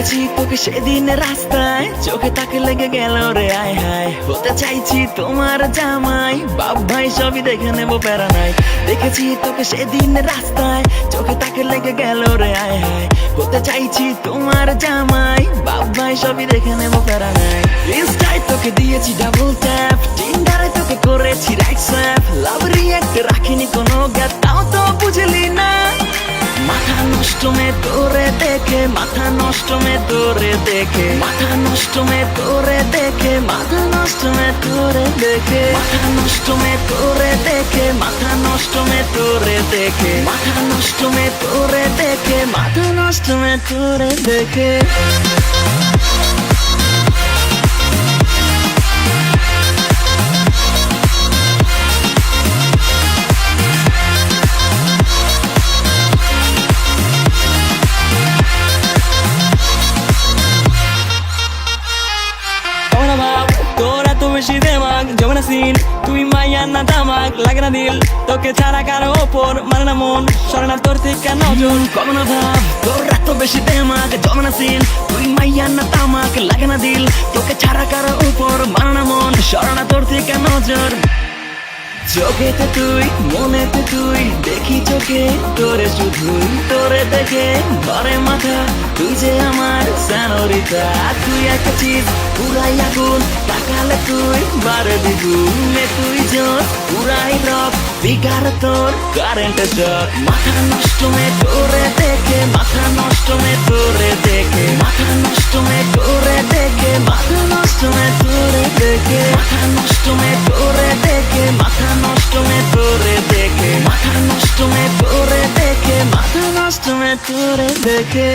দেখেছি তোকে সেদিন রাস্তায়, চোখে তাকে লেগে গেল রে আয় হায়। হতে চাইছি তোমার জামাই, বাপ ভাই সবই দেখে নেবো প্যারা নাই। দেখেছি তোকে সেদিন রাস্তায়, চোখে তাকে লেগে গেল রে আয় হায়। হতে চাইছি তোমার জামাই, বাপ ভাই সবই দেখে নেবো প্যারা নাই। ইনস্টায় তোকে দিয়েছি ডাবল ট্যাপ, টিন্ডারে তোকে করেছি রাইট স্ল্যাপ। লাভ রিঅ্যাক্ট রাখিনি কোনো গ্যাপ, তাও তো বুঝলি না। মাথা নষ্ট মে তোরে দেখে, মাথা নষ্ট মে তোরে দেখে, মাথা নষ্ট মে তোরে দেখে, মাথা নষ্ট মে তোরে দেখে, মাথা নষ্ট মে তোরে দেখে, মাথা নষ্ট মে তোরে দেখে, মাথা নষ্ট মে তোরে দেখে, মাথা নষ্ট মে তোরে দেখে। তোর এত বেশি দেমাগ জমে না সিন, তুই মাইয়া না তামাক লাগে না দিল, তোকে ছাড়া কারো ওপর মানে না মন, সরে না তোর থেকে নজর। কবে না ভাব তোর এত বেশি দেমাগ জমে না সিন, তুই মাইয়া না তামাক লাগে না দিল, তোকে ছাড়া কারো উপর মানে না মন, সরে না তোর থেকে নজর। চোখেতে তুই মনেতে তুই, দেখি চোখে তোরে শুধুই, তোরে দেখে ধরে মাথা, তুই যে আমার সেনোরিটা। তুই একটা চিজ পুরাই আগুন, তাকালে তুই বারে দ্বিগুণ, তুই জোর পুরাই রক, বিকার তোর কারেন্টের শক। মাথা নষ্ট মে তোরে দেখে, মাথা নষ্ট মে তোরে দেখে, মাথা নষ্ট মে তোরে দেখে, মাথা নষ্ট মে তোরে দেখে, মাথা নষ্ট মে তোরে দেখে, মাথা নষ্ট মে তোরে দেখে, মাথা নষ্ট মে তোরে দেখে, মাথা নষ্ট মে তোরে দেখে।